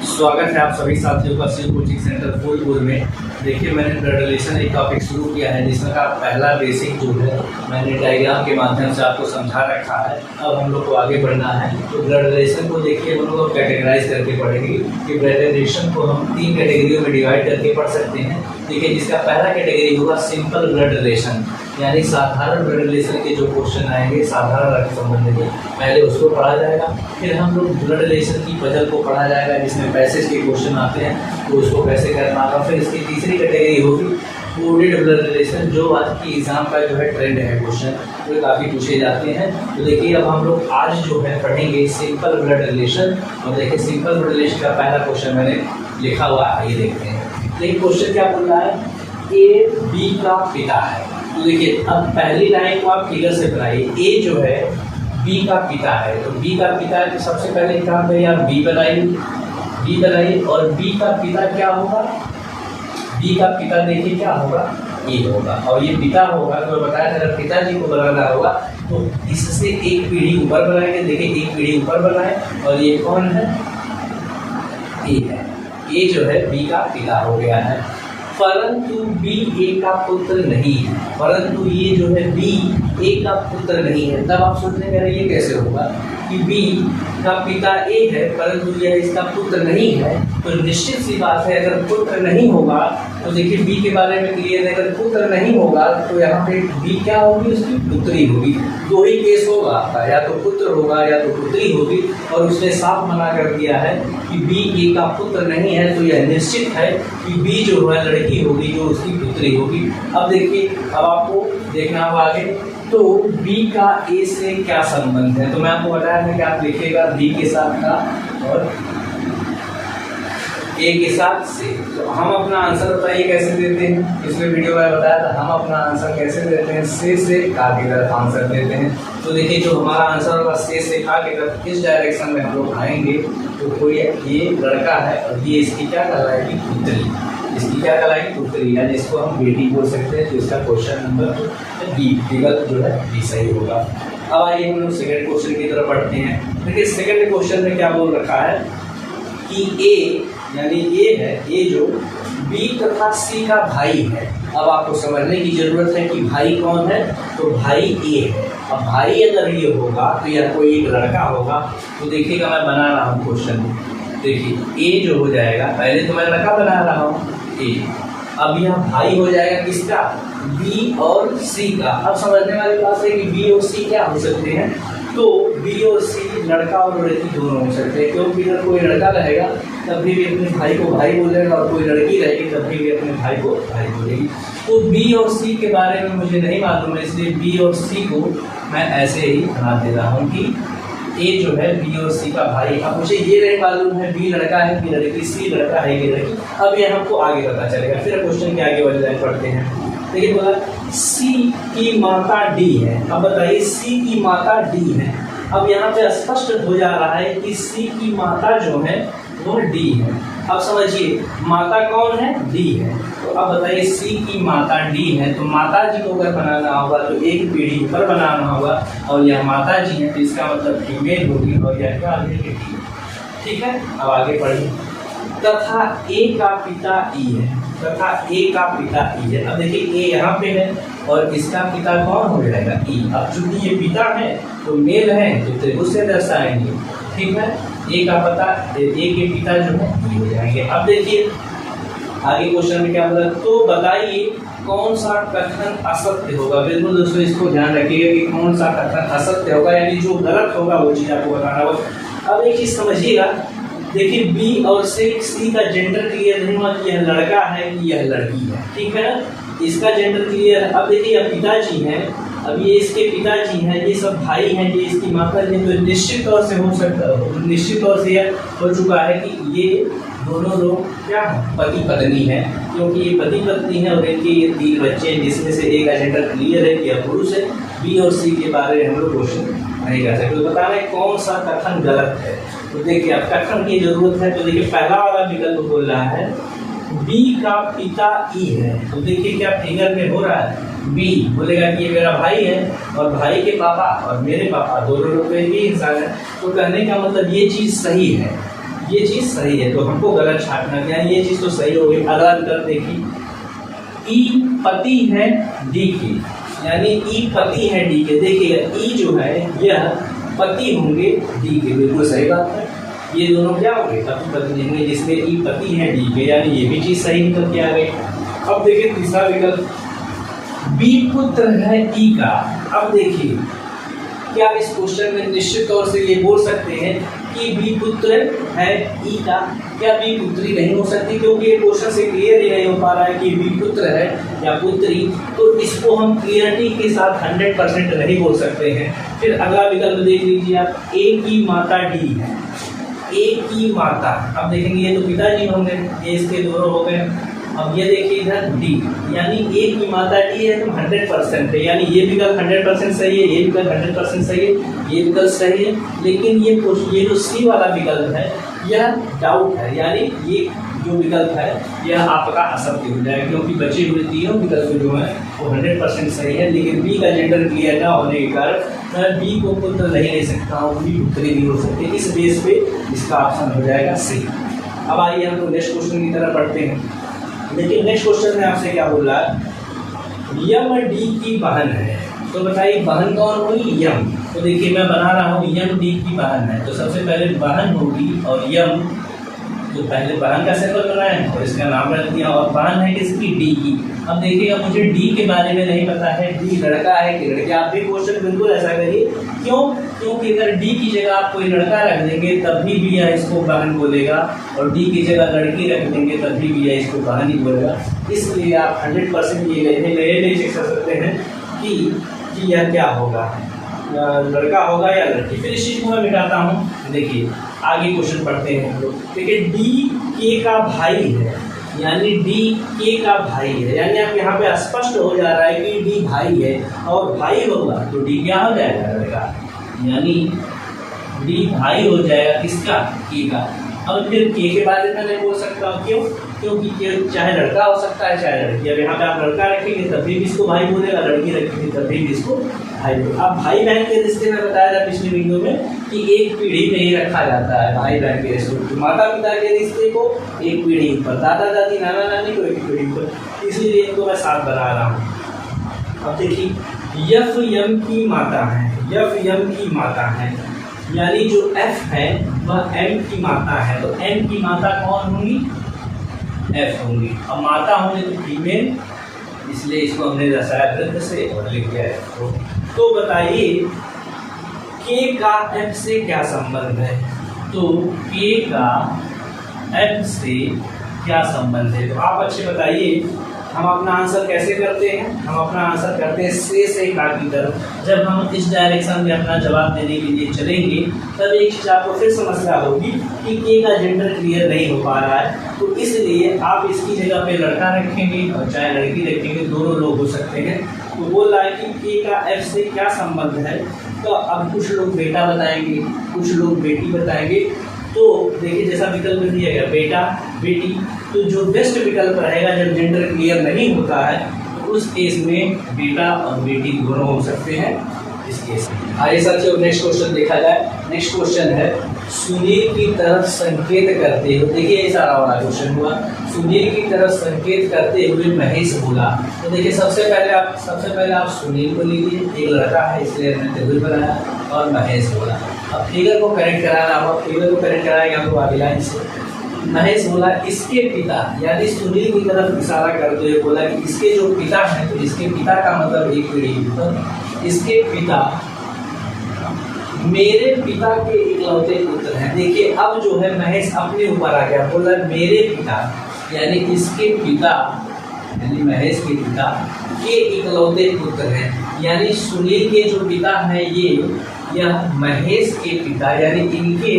स्वागत है आप सभी साथियों का शिव कोचिंग सेंटर फूलपुर में। देखिए, मैंने ब्लड रिलेशन एक टॉपिक शुरू किया है जिसमें का पहला बेसिक जो है मैंने डायग्राम के माध्यम से आपको समझा रखा है। अब हम लोग को आगे बढ़ना है। तो ब्लड रिलेशन को देखिए हम लोग कैटेगराइज करके पढ़ेंगे कि ब्लड रिलेशन को हम 3 कैटेगरियों में डिवाइड करके पढ़ सकते हैं। देखिए, जिसका पहला कैटेगरी होगा सिंपल ब्लड रिलेशन, यानी साधारण ब्लड रिलेशन के जो क्वेश्चन आएंगे साधारण रक्त संबंध के, पहले उसको पढ़ा जाएगा। फिर हम लोग ब्लड रिलेशन की पजल को पढ़ा जाएगा जिसमें पैसेज के क्वेश्चन आते हैं तो उसको कैसे करना होगा। फिर इसकी तीसरी कैटेगरी होगी कोडेड ब्लड रिलेशन, जो आज की एग्जाम का जो है ट्रेंड है, क्वेश्चन वो काफ़ी पूछे जाते हैं। तो देखिए, अब हम लोग आज जो है पढ़ेंगे सिंपल ब्लड रिलेशन। और देखिए, सिंपल ब्लड रिलेशन का पहला क्वेश्चन मैंने लिखा हुआ, आइए देखते हैं। देखिए क्वेश्चन क्या बोल रहा है, ए बी का पिता है। तो देखिए, अब पहली लाइन को आप फिगर से बनाइए। ए जो है बी का पिता है, तो बी का पिता है तो सबसे पहले काम करिए आप बी बनाइए। और बी का पिता क्या होगा, बी का पिता देखिए क्या होगा, ए होगा। और ये पिता होगा तो बताया था अगर पिताजी को बनाना होगा तो इससे एक पीढ़ी ऊपर बनाएंगे। देखिए, एक पीढ़ी ऊपर बनाए और ये कौन है, ए है। ए जो है बी का पिता हो गया है, परंतु बी ए का पुत्र नहीं है। परंतु ये जो है बी ए का पुत्र नहीं है। तब आप सोचने करें ये कैसे होगा कि बी का पिता ए है परंतु यह इसका पुत्र नहीं है। तो निश्चित सी बात है, अगर पुत्र नहीं होगा तो देखिए बी के बारे में क्लियर है, अगर पुत्र नहीं होगा तो यहाँ पे बी क्या होगी, उसकी पुत्री होगी। दो ही केस होगा आपका, या तो पुत्र होगा या तो पुत्री होगी। और उसने साफ मना कर दिया है कि बी ए का पुत्र नहीं है, तो यह निश्चित है कि बी जो है लड़की होगी जो उसकी पुत्री होगी। अब देखिए, अब आपको देखना होगा आगे, तो बी का ए से क्या संबंध है। तो मैं आपको बताया था कि आप देखिएगा बी के साथ का और ए के साथ से। तो हम अपना आंसर बताइए कैसे देते हैं, इसमें वीडियो में बताया था हम अपना आंसर कैसे देते हैं, से का की तरफ आंसर देते हैं। तो देखिए, जो हमारा आंसर होगा से का की तरफ, इस डायरेक्शन में हम लोग आएंगे। तो कोई ये लड़का है और ये इसकी क्या कहलाएगी, पुत्री। इसकी क्या कहलाएगी, पुत्री, यानी इसको हम बेटी बोल सकते हैं। तो इसका क्वेश्चन नंबर बी, विकल्प जो है बी सही होगा। अब आइए हम लोग सेकंड क्वेश्चन की तरफ बढ़ते हैं। देखिए, सेकंड क्वेश्चन में क्या बोल रखा है कि ए यानी ये है, ये जो बी तथा सी का भाई है। अब आपको समझने की जरूरत है कि भाई कौन है, तो भाई ए है। अब भाई अगर ये होगा तो यह कोई एक लड़का होगा। तो देखिएगा, मैं बना रहा हूँ क्वेश्चन। देखिए, ए जो हो जाएगा, पहले तो मैं लड़का बना रहा हूँ ए, अब यह भाई हो जाएगा किसका, बी और सी का। अब समझने वाली बात है कि बी और सी क्या हो सकते हैं, तो बी और सी लड़का और लड़की दोनों हो सकते हैं। क्योंकि अगर कोई लड़का रहेगा तब भी अपने भाई को भाई बोलेगा और कोई लड़की रहेगी तब भी अपने भाई को भाई बोलेगी। तो बी और सी के बारे में मुझे नहीं मालूम है, इसलिए बी और सी को मैं ऐसे ही बना दे रहा हूँ कि ए जो है बी और सी का भाई। अब मुझे ये नहीं मालूम है बी लड़का है कि लड़की, सी लड़का है कि लड़की। अब ये हमको आगे पता चलेगा। फिर क्वेश्चन के आगे बढ़ पढ़ते हैं। देखिए, बोला सी की माता डी है। अब बताइए, सी की माता डी है। अब यहाँ पे स्पष्ट हो जा रहा है कि सी की माता जो है वो डी है। अब समझिए, माता कौन है, डी है। तो अब बताइए, सी की माता डी है, तो माता जी को अगर बनाना होगा तो एक पीढ़ी ऊपर बनाना होगा। और यह माता जी है तो इसका मतलब फीमेल होगी और यह क्या आगे, ठीक है। अब आगे पढ़िए, तथा ए का पिता ई है, तथा ए का पिता ई है। अब देखिए, ए यहाँ पे है और इसका पिता कौन हो जाएगा, ई। अब चूंकि ये पिता है तो मेल है तो त्रिभुज से दर्शाएंगे, ठीक है। ए का पता, ए के पिता जो है ई हो जाएंगे। अब देखिए आगे क्वेश्चन में क्या बोला, तो बताइए कौन सा कथन असत्य होगा। बिल्कुल दोस्तों, इसको ध्यान रखिएगा कि कौन सा कथन असत्य होगा, यानी जो गलत होगा वो चीज़ आपको बताना होगा। अब एक चीज़ समझिएगा, देखिए बी और सी का जेंडर क्लियर नहीं हुआ कि यह लड़का है कि यह लड़की है, ठीक है। इसका जेंडर क्लियर है। अब देखिए, यह पिताजी हैं, अब ये इसके पिताजी हैं, ये सब भाई हैं, ये इसकी माता जी। तो निश्चित तौर से हो सकता है, निश्चित तौर से यह हो चुका है कि ये दोनों लोग क्या पति पत्नी है, क्योंकि ये पति पत्नी है और इनके ये 3 बच्चे हैं, जिसमें से एक का जेंडर क्लियर है कि यह पुरुष है। बी और सी के बारे में हम लोग क्वेश्चन नहीं कर सकते। तो बताना है कौन सा कथन गलत है। तो देखिए, अब कथन की जरूरत है। तो देखिए, पहला वाला विकल्प बोल रहा है बी का पिता ई है। तो देखिए क्या फिगर में हो रहा है, बी बोलेगा कि ये मेरा भाई है और भाई के पापा और मेरे पापा दोनों लोग एक ही इंसान है। तो कहने का मतलब ये चीज़ सही है, ये चीज़ सही है, तो हमको गलत छाटना क्या है, ये चीज़ तो सही हो गई। अगला विकल्प देखिए, ई पति है डी के, यानी ई पति है डी के। देखिएगा ई जो है यह पति होंगे डी के, बिल्कुल सही बात है। ये दोनों क्या होंगे, पति होंगे, जिसमें ई पति है डी के, यानी ये भी चीज़ सही निकल के आ गई। अब देखिए तीसरा विकल्प, बी पुत्र है ई का। अब देखिए क्या आप इस क्वेश्चन में निश्चित तौर से ये बोल सकते हैं कि बी पुत्र है ई का, क्या बी पुत्री नहीं हो सकती, क्योंकि ये क्वेश्चन से क्लियर ही नहीं हो पा रहा है कि बी पुत्र है या पुत्री, तो इसको हम क्लियरिटी के साथ 100% नहीं बोल सकते हैं। फिर अगला विकल्प देख लीजिए आप, ए की माता डी है, ए की माता। अब देखेंगे ये तो पिताजी होंगे, ये इसके दोनों हो गए। अब ये देखिए इधर डी, यानी ए की माता डी है तो 100% है, यानी ये विकल्प 100% सही है, ये विकल्प 100% सही है, ये विकल्प सही है। लेकिन ये जो सी वाला विकल्प है यह डाउट है, यानी ये जो विकल्प है यह आपका असत्य हो जाएगा, क्योंकि बचे हुए तीनों विकल्प जो हैं वो 100% सही है। लेकिन बी का जेंडर क्लियर ना होने के कारण मैं बी को पुत्र नहीं ले सकता हूँ, बी पुत्री नहीं हो सकती, इस बेस पे इसका ऑप्शन हो जाएगा सी। अब आइए हम तो नेक्स्ट क्वेश्चन की तरफ पढ़ते हैं। लेकिन नेक्स्ट क्वेश्चन में आपसे क्या बोल रहा है, यम डी की बहन है, तो बताइए बहन कौन होगी, यम। तो देखिए मैं बना रहा हूँ यम डी की बहन है, तो सबसे पहले बहन होगी और यम, तो पहले बहन का सिंबल बनाया और इसका नाम रख दिया, और बहन है किसकी, डी की। अब देखिएगा मुझे डी के बारे में नहीं पता है, डी लड़का है कि लड़की, आप भी क्वेश्चन बिल्कुल ऐसा करिए, क्यों, क्योंकि अगर डी की जगह आप कोई लड़का रख देंगे तभी भी यह इसको बहन बोलेगा, और डी की जगह लड़की रख देंगे तभी भी यह इसको बहन ही बोलेगा। इसलिए आप 100% ये नहीं चेक कर सकते हैं कि यह क्या होगा, लड़का होगा या लड़की। फिर इस चीज़ को मैं मिटाता हूँ। देखिए आगे क्वेश्चन पढ़ते हैं हम लोग। देखिए डी के का भाई है, यानी डी के का भाई है, यानी आप यहाँ पे स्पष्ट हो जा रहा है कि डी भाई है, और भाई होगा तो डी क्या हो जाएगा, लड़का, यानी डी भाई हो जाएगा किसका, के का। अब फिर के बारे में नहीं बोल सकता, क्यों, क्योंकि के चाहे लड़का हो सकता है चाहे लड़की। अब यहाँ पे आप लड़का रखेंगे तभी भी इसको भाई बोलेगा, लड़की रखेंगे तभी भी इसको भाई बोलेगा। अब भाई बहन के रिश्ते में बताया था पिछले वीडियो में कि एक पीढ़ी में ही रखा जाता है भाई बहन के रिश्ते, माता पिता के रिश्ते को एक पीढ़ी ऊपर, दादा दादी नाना नानी को एक पीढ़ी ऊपर, इसीलिए इनको मैं साथ बना रहा हूँ। अब देखिए यफ यम की माता है, यफ यम की माता है, यानी जो एफ है वह एम की माता है, तो एम की माता कौन होंगी, एफ होंगी। अब माता होंगे तो फीमेल, इसलिए इसको हमने दर्शाया वृद्ध से और लिख दिया है। तो बताइए के का एफ से क्या संबंध है, तो के का एफ से क्या संबंध है, तो आप अच्छे बताइए। हम अपना आंसर कैसे करते हैं, हम अपना आंसर करते हैं से का की तरफ। जब हम इस डायरेक्शन में अपना जवाब देने के लिए चलेंगे तब एक चीज़ आपको फिर समस्या होगी कि के का जेंडर क्लियर नहीं हो पा रहा है, तो इसलिए आप इसकी जगह पे लड़का रखेंगे और चाहे लड़की रखेंगे, दोनों लोग हो सकते हैं। तो बोल रहा है कि के का एफ से क्या संबंध है, तो अब कुछ लोग बेटा बताएंगे, कुछ लोग बेटी बताएंगे। तो देखिए जैसा विकल्प दिया गया बेटा बेटी, तो जो बेस्ट विकल्प रहेगा जब जेंडर क्लियर नहीं होता है तो उस केस में बेटा और बेटी दोनों हो सकते हैं इस केस में। आइए साथियों नेक्स्ट क्वेश्चन देखा जाए। नेक्स्ट क्वेश्चन है सुनील की तरफ संकेत करते हुए, देखिए ये सारा वाला क्वेश्चन हुआ, सुनील की तरफ संकेत करते हुए महेश बोला। तो देखिए सबसे पहले आप सुनील को लीजिए, एक लड़का है इसलिए मैंने त्रिभुज बनाया, और महेश बोला। अब फिगर को करेक्ट कराना, आप फिगर को करेक्ट कराएंगे आपको आगे लाइन से। महेश बोला इसके पिता, यानी सुनील की तरफ इशारा करते हुए बोला कि इसके जो पिता हैं, तो इसके पिता का मतलब एक पीढ़ी ऊपर, इसके पिता मेरे पिता के इकलौते पुत्र हैं। देखिए अब जो है महेश अपने ऊपर आ गया, बोला मेरे पिता, यानी इसके पिता, यानी महेश के पिता के इकलौते पुत्र हैं, यानी सुनील के जो पिता हैं यह महेश के पिता यानी इनके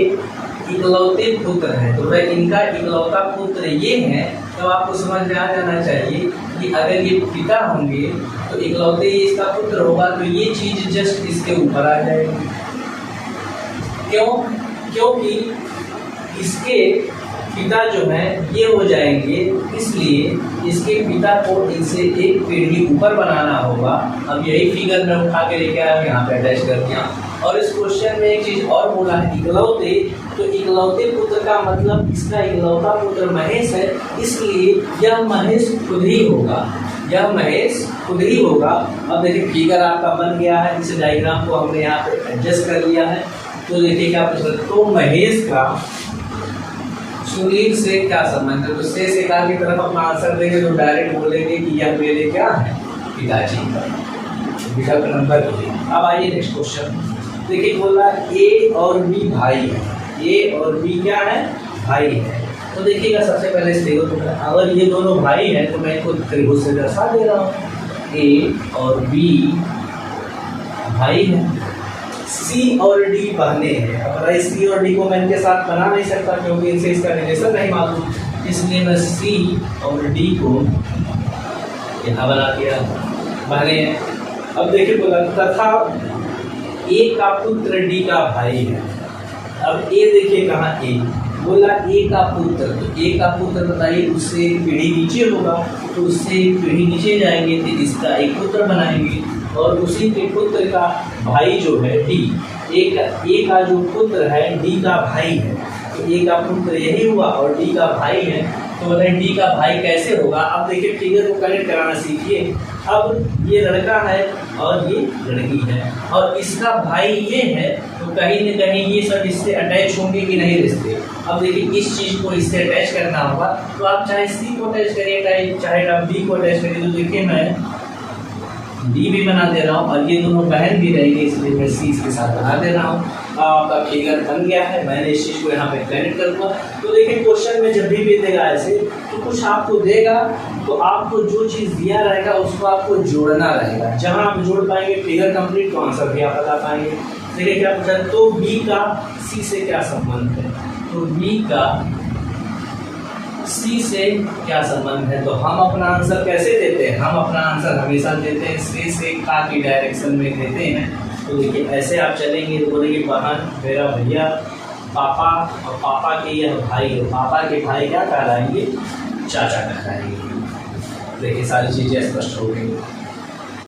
इकलौते पुत्र हैं। तो वह इनका इकलौता पुत्र ये है, तो आपको समझ में आ जाना चाहिए कि अगर ये पिता होंगे तो इकलौते ये इसका पुत्र होगा, तो ये चीज़ जस्ट इसके ऊपर आ जाएगी। क्यों? क्योंकि इसके पिता जो हैं ये हो जाएंगे, इसलिए इसके पिता को इनसे एक पीढ़ी ऊपर बनाना होगा। अब यही फिगर में उठा के लेके आया, यहाँ पे अटैच कर दिया, और इस क्वेश्चन में एक चीज और बोला है इकलौते, तो इकलौते पुत्र का मतलब इसका इकलौता पुत्र महेश है, इसलिए यह महेश खुद ही होगा, यह महेश खुद ही होगा। अब देखिए फिगर आपका बन गया है, इस डायग्राम को हमने यहाँ पे एडजस्ट कर लिया है। तो देखिए क्या पूछा, तो महेश का सुनील से क्या संबंध है, तो से का की तरफ अपना आंसर देंगे तो डायरेक्ट बोलेंगे कि यह मेरे क्या है, पिताजी का। विकल्प नंबर 3। अब आइए नेक्स्ट क्वेश्चन, देखिए बोला ए और बी भाई है, ए और बी क्या है, भाई है। तो देखिएगा सबसे पहले इस देखो, तो अगर ये दोनों भाई हैं तो मैं इनको त्रिभुज से दर्शा दे रहा हूँ, ए और बी भाई है, सी और डी बहने हैं। अब सी और डी को मैं इनके साथ बना नहीं सकता क्योंकि इनसे इसका रिलेशन नहीं मालूम, इसलिए मैं सी और डी को यहाँ बना दिया, बहने हैं। अब देखिए बोला तथा ए का पुत्र डी का भाई है। अब ए देखिए कहाँ, ए बोला ए का पुत्र, तो ए का पुत्र बताइए उससे एक पीढ़ी नीचे होगा, तो उससे एक पीढ़ी नीचे जाएंगे तो इसका एक पुत्र बनाएंगे, और उसी के पुत्र का भाई जो है डी, ए का जो पुत्र है डी का भाई है, तो ए का पुत्र यही हुआ और डी का भाई है। तो बताइए डी का भाई कैसे होगा। अब देखिए फिगर को कनेक्ट कराना सीखिए। अब ये लड़का है और ये लड़की है और इसका भाई ये है, तो कहीं न कहीं ये सब इससे अटैच होंगे कि नहीं रिश्ते। अब देखिए इस चीज़ को इससे अटैच करना होगा, तो आप चाहे सी को अटैच करिए चाहे आप डी को अटैच करिए। तो देखिए मैं डी भी बना दे रहा हूँ और ये दोनों बहन भी रहेंगे, इसलिए मैं सी इसके साथ बना दे रहा हूँ। आपका फिगर बन गया है, मैंने इस चीज़ को यहाँ पे कनेक्ट कर दूँगा। तो देखिए क्वेश्चन में जब भी देगा ऐसे, तो कुछ आपको देगा तो आपको जो चीज़ दिया रहेगा उसको आपको जोड़ना रहेगा। जहाँ आप जोड़ पाएंगे फिगर कंप्लीट, तो आंसर भी आप बता पाएंगे। देखिए क्या पूछा, तो बी का सी से क्या संबंध है, तो बी का सी से क्या संबंध है। तो हम अपना आंसर कैसे देते हैं, हम अपना आंसर हमेशा देते हैं से का की डायरेक्शन में देते हैं। तो देखिए ऐसे आप चलेंगे तो बोलेंगे बहन, मेरा भैया, पापा, और पापा के यह भाई है, पापा के भाई क्या कहलाएंगे, चाचा कहलाएंगे। देखिए सारी चीज़ें स्पष्ट हो गई।